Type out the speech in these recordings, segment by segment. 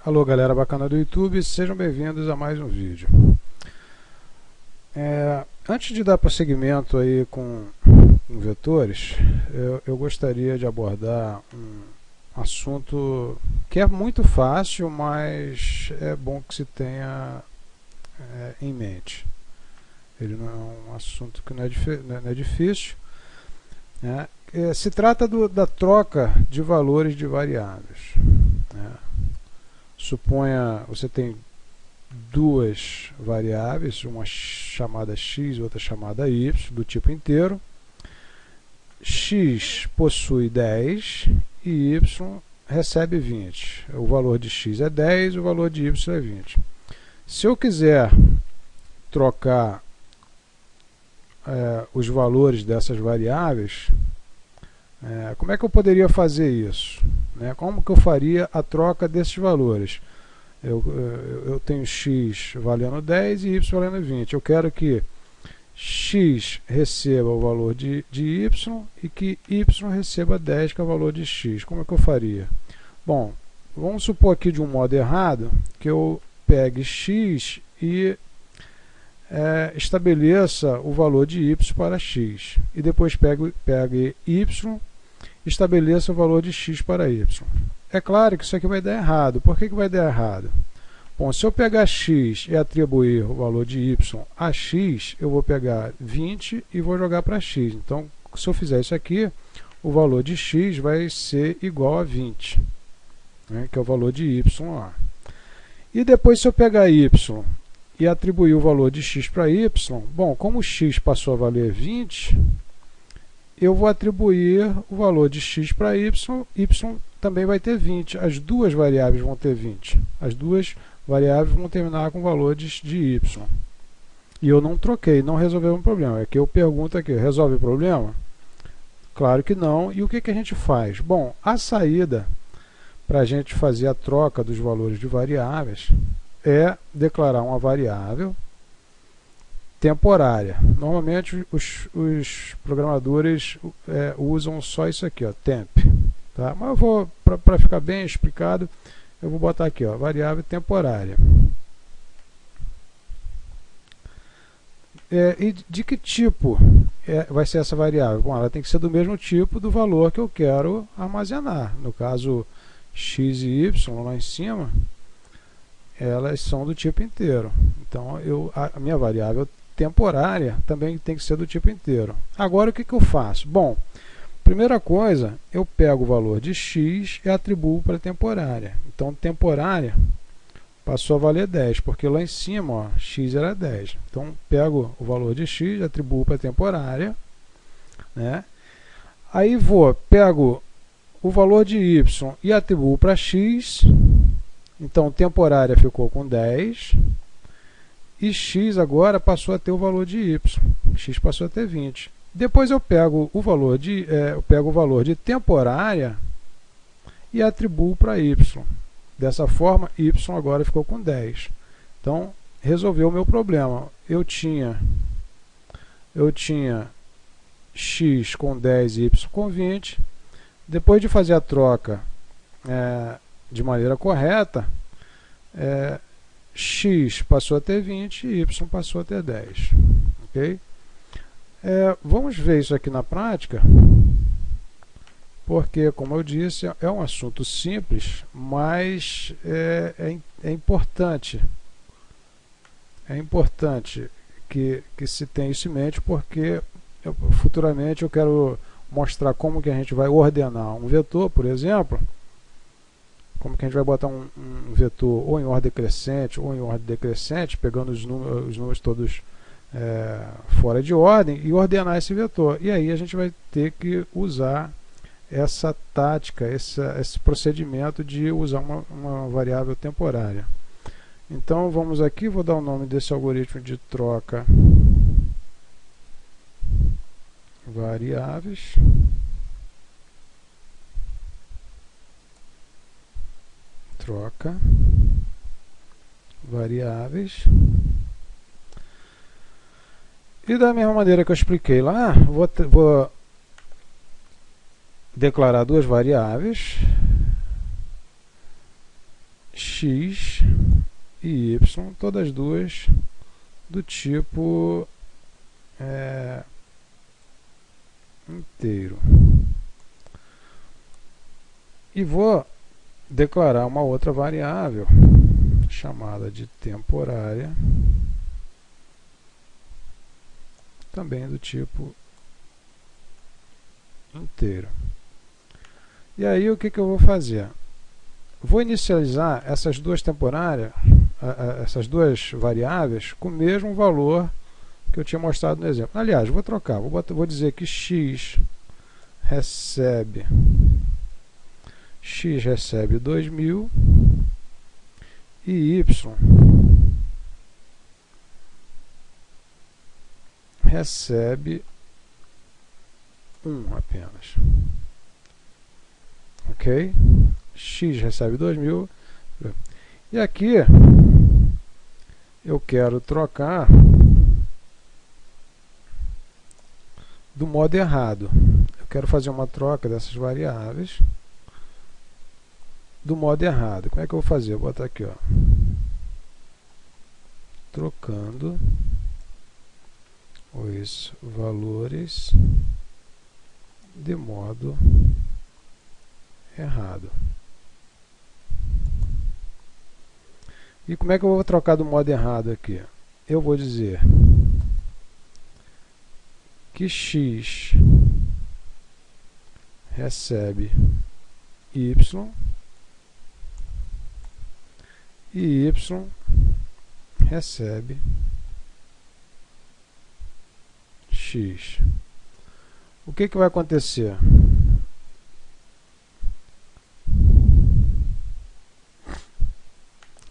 Alô galera bacana do YouTube, sejam bem-vindos a mais um vídeo. Antes de dar prosseguimento aí com vetores, eu gostaria de abordar um assunto que é muito fácil, mas é bom que se tenha em mente. Ele não é um assunto que não é difícil, né? Se trata da troca de valores de variáveis, né? Suponha você tem duas variáveis, uma chamada x e outra chamada y, do tipo inteiro. X possui 10 e y recebe 20. O valor de x é 10, o valor de y é 20. Se eu quiser trocar os valores dessas variáveis, como é que eu poderia fazer isso? Como que eu faria a troca desses valores? Eu tenho x valendo 10 e y valendo 20. Eu quero que x receba o valor de y e que y receba 10, que é o valor de x. Como é que eu faria? Bom, vamos supor aqui de um modo errado que eu pegue x e estabeleça o valor de y para x. E depois pegue y e estabeleça o valor de x para y. É claro que isso aqui vai dar errado. Por que vai dar errado? Bom, se eu pegar x e atribuir o valor de y a x, eu vou pegar 20 e vou jogar para x. Então, se eu fizer isso aqui, o valor de x vai ser igual a 20, né, que é o valor de y lá. E depois, se eu pegar y e atribuir o valor de x para y, bom, como x passou a valer 20, eu vou atribuir o valor de x para y também vai ter 20. As duas variáveis vão ter 20. As duas variáveis vão terminar com o valor de y. E eu não troquei, não resolveu um problema. É que eu pergunto aqui, resolve o problema? Claro que não. E o que a gente faz? Bom, a saída para a gente fazer a troca dos valores de variáveis é declarar uma variável temporária. Normalmente os programadores usam só isso aqui, ó, temp. Tá? Mas eu vou, para ficar bem explicado, eu vou botar aqui, ó, variável temporária. E de que tipo vai ser essa variável? Bom, ela tem que ser do mesmo tipo do valor que eu quero armazenar. No caso, x e y lá em cima, elas são do tipo inteiro. Então, a minha variável temporária também tem que ser do tipo inteiro. Agora, o que eu faço? Bom, primeira coisa, eu pego o valor de x e atribuo para temporária. Então, temporária passou a valer 10, porque lá em cima, ó, x era 10. Então, pego o valor de x, atribuo para temporária, né? Aí pego o valor de y e atribuo para x. Então, temporária ficou com 10. E x agora passou a ter o valor de y. X passou a ter 20. Depois eu pego o valor de temporária e atribuo para y. Dessa forma, y agora ficou com 10. Então, resolveu o meu problema. Eu tinha x com 10 e y com 20. Depois de fazer a troca de maneira correta, x passou a ter 20 e y passou a ter 10. Ok? Vamos ver isso aqui na prática, porque, como eu disse, é um assunto simples, mas é importante. É importante que se tenha isso em mente, porque futuramente eu quero mostrar como que a gente vai ordenar um vetor, por exemplo. Como que a gente vai botar um vetor ou em ordem crescente ou em ordem decrescente, pegando os números todos fora de ordem e ordenar esse vetor. E aí a gente vai ter que usar essa tática, esse procedimento de usar uma variável temporária. Então vamos aqui, vou dar o nome desse algoritmo de troca variáveis. Troca variáveis. E da mesma maneira que eu expliquei lá, vou declarar duas variáveis, x e y, todas duas do tipo inteiro. E vou declarar uma outra variável chamada de temporária, também do tipo inteiro. E aí o que eu vou fazer? Vou inicializar essas duas temporárias, essas duas variáveis com o mesmo valor que eu tinha mostrado no exemplo. Aliás, vou trocar, vou dizer que x recebe 2000 e y recebe 1 apenas. Ok? X recebe 2000. E aqui eu quero trocar do modo errado. Eu quero fazer uma troca dessas variáveis do modo errado. Como é que eu vou fazer? Eu vou botar aqui, ó, trocando os valores de modo errado. E como é que eu vou trocar do modo errado aqui? Eu vou dizer que x recebe y e y recebe x. O que vai acontecer?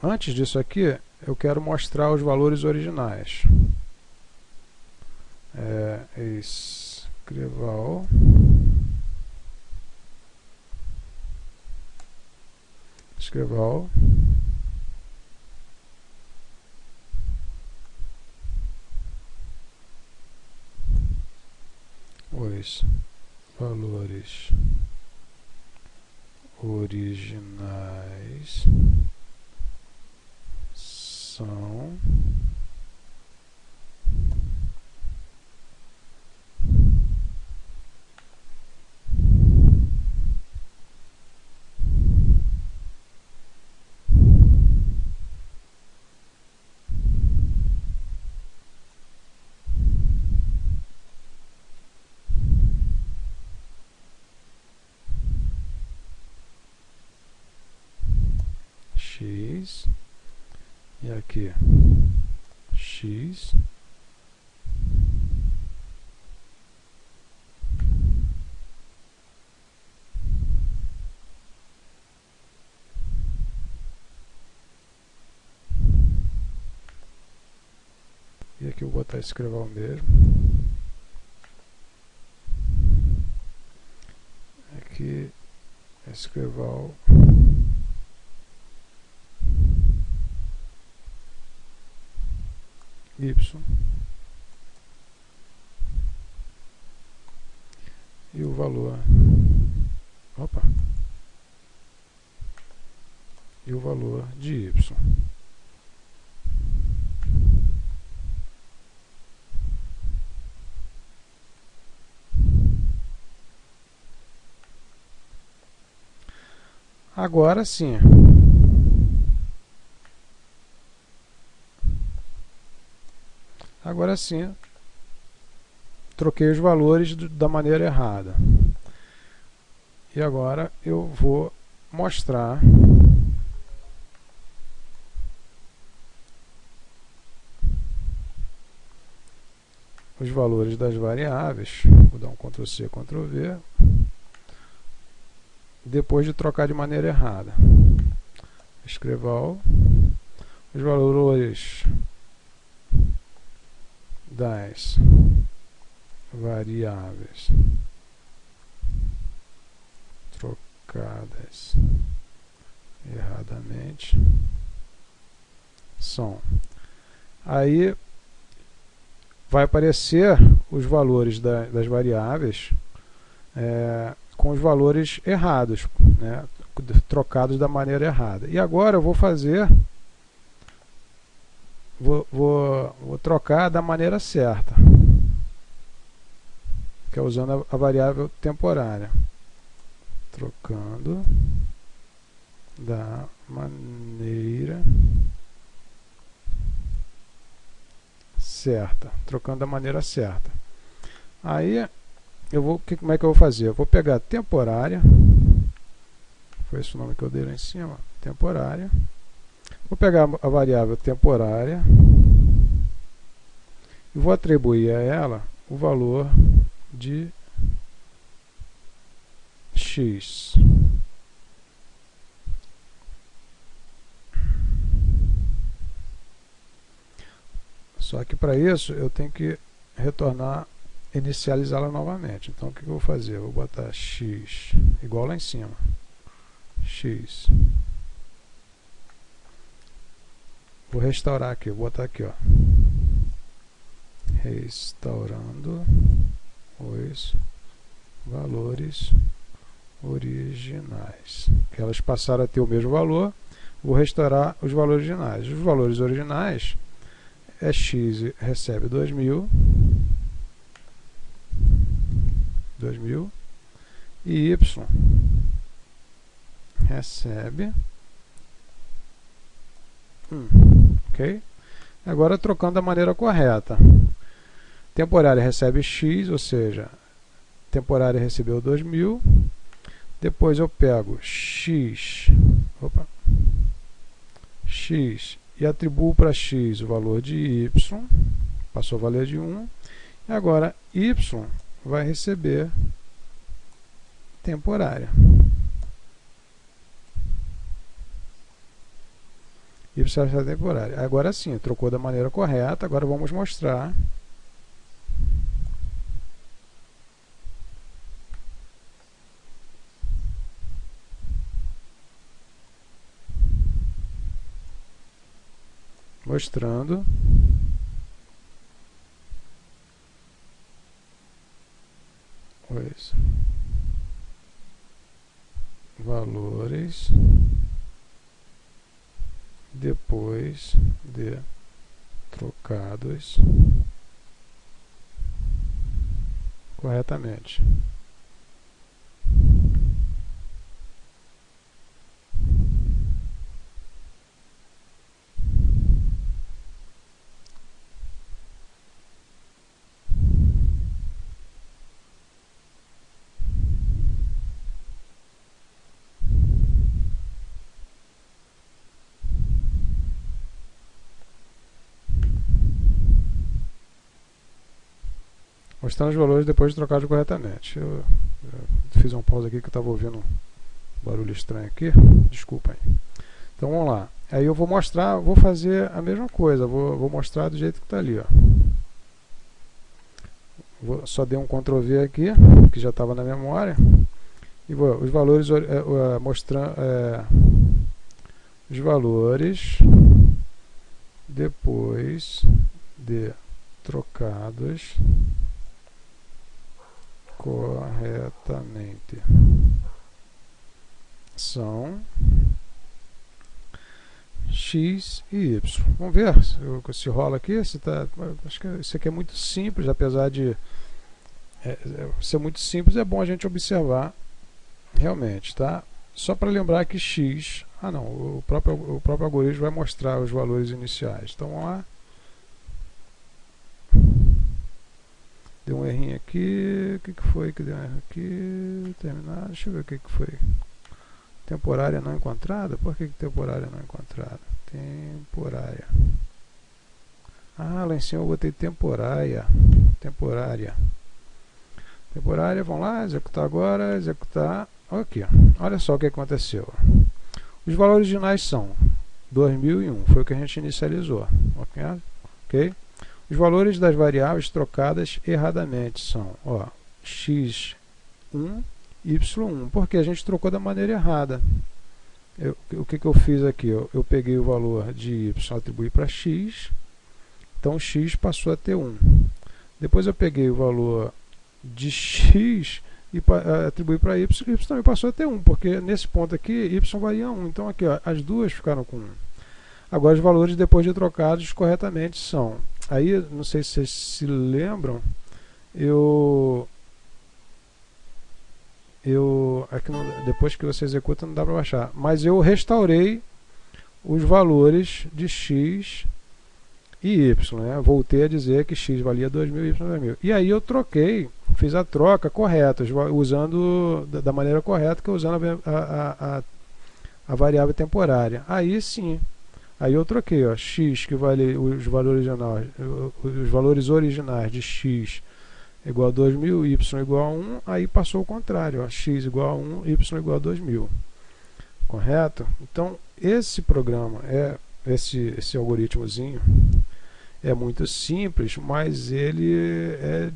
Antes disso aqui, eu quero mostrar os valores originais. Escreval os valores originais são x e aqui x e aqui eu vou botar escreval mesmo. Aqui escreval y e o valor e o valor de y. Agora sim. Agora sim, troquei os valores da maneira errada. E agora eu vou mostrar os valores das variáveis. Vou dar um Ctrl+C, Ctrl+V. Depois de trocar de maneira errada. Escreval os valores das variáveis trocadas erradamente são. Aí vai aparecer os valores das variáveis com os valores errados, né? trocados da maneira errada. E agora eu vou fazer, vou trocar da maneira certa, que é usando a variável temporária. Trocando da maneira certa. Trocando da maneira certa. Aí, como é que eu vou fazer? Eu vou pegar temporária. Foi esse o nome que eu dei lá em cima. Temporária. Vou pegar a variável temporária e vou atribuir a ela o valor de x. Só que para isso eu tenho que inicializá-la novamente. Então o que eu vou fazer? Eu vou botar x igual lá em cima. X. Vou restaurar aqui, vou botar aqui, ó. Restaurando os valores originais. Que elas passaram a ter o mesmo valor. Vou restaurar os valores originais. Os valores originais é x recebe 2000 e y recebe 1. Ok? Agora trocando da maneira correta. Temporária recebe x, ou seja, temporária recebeu 2000. Depois eu pego x e atribuo para x o valor de y, passou a valer de 1, e agora y vai receber temporária. Y vai receber temporária. Agora sim, trocou da maneira correta, agora vamos mostrar. Mostrando os valores depois de trocados corretamente. Mostrando os valores depois de trocados corretamente. Eu fiz um pause aqui que eu estava ouvindo um barulho estranho aqui. Desculpa aí. Então vamos lá. Aí eu vou mostrar, vou fazer a mesma coisa. Vou mostrar do jeito que está ali, ó. Só dei um Ctrl V aqui, que já estava na memória. E os valores mostrando os valores depois de trocados corretamente são x e y. Vamos ver se rola aqui. Acho que isso aqui é muito simples, apesar de ser muito simples, é bom a gente observar realmente, tá? Só para lembrar que x, o próprio algoritmo vai mostrar os valores iniciais. Então vamos lá. Deu um errinho aqui. O que foi que deu um erro aqui? Terminar. Deixa eu ver o que foi. Temporária não encontrada? Por que temporária não encontrada? Temporária. Lá em cima eu botei temporária. Temporária, vamos lá, executar agora, executar. Aqui, olha só o que aconteceu. Os valores originais são 2001, foi o que a gente inicializou. Ok? Os valores das variáveis trocadas erradamente são x1, y1, porque a gente trocou da maneira errada. O que eu fiz aqui? Eu peguei o valor de y, atribuí para x, então x passou a ter 1. Depois eu peguei o valor de x e atribuir para y também passou a ter 1, porque nesse ponto aqui y valia 1. Então aqui, ó, as duas ficaram com 1. Agora os valores depois de trocados corretamente são, aí não sei se vocês se lembram, aqui depois que você executa não dá para baixar, mas eu restaurei os valores de x e y, né? Voltei a dizer que x valia 2.000 e y 2.000. E aí eu troquei, fiz a troca correta, usando da maneira correta, que é usando a variável temporária. Aí sim, aí eu troquei, ó, x que vale os valores originais de x igual a 2.000, y igual a 1, aí passou o contrário, ó, x igual a 1, y igual a 2.000. Correto? Então, esse programa, esse algoritmozinho, é muito simples, mas ele é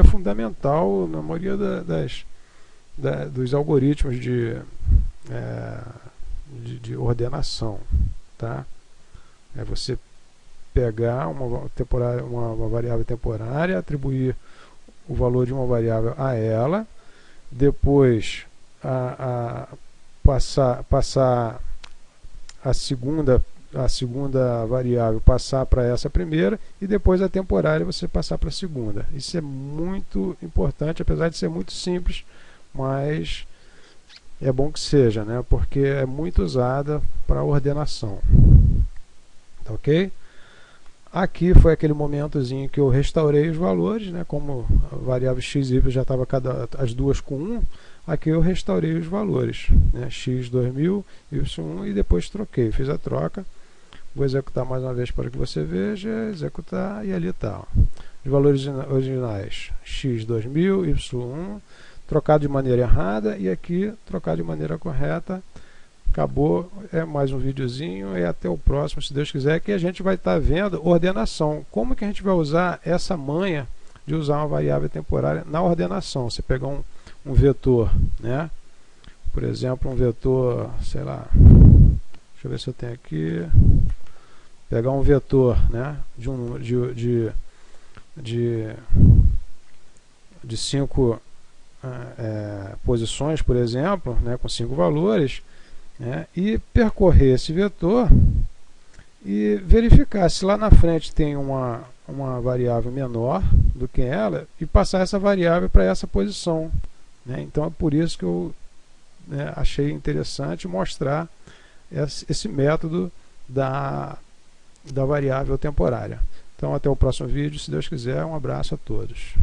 fundamental na maioria dos algoritmos de ordenação, tá? É você pegar uma variável temporária, atribuir o valor de uma variável a ela, depois passar a segunda variável, passar para essa primeira, e depois a temporária você passar para a segunda. Isso é muito importante, apesar de ser muito simples, mas é bom que seja, né? Porque é muito usada para ordenação. Tá ok? Aqui foi aquele momentozinho que eu restaurei os valores, né? Como a variável x e y já estava as duas com 1, aqui eu restaurei os valores, né? X 2.000, y1, e depois troquei, fiz a troca. Vou executar mais uma vez para que você veja, executar, e ali está. Os valores originais, x 2.000, y1, trocado de maneira errada, e aqui trocado de maneira correta. Acabou, é mais um videozinho, e até o próximo, se Deus quiser, que a gente vai estar vendo ordenação. Como que a gente vai usar essa manha de usar uma variável temporária na ordenação? Você pegar um vetor, né? Por exemplo, um vetor, sei lá, deixa eu ver se eu tenho aqui, pegar um vetor, né, de 5 posições, por exemplo, né, com 5 valores, né, e percorrer esse vetor e verificar se lá na frente tem uma variável menor do que ela, e passar essa variável para essa posição, né? Então é por isso que eu achei interessante mostrar esse método da variável temporária. Então até o próximo vídeo, se Deus quiser. Um abraço a todos.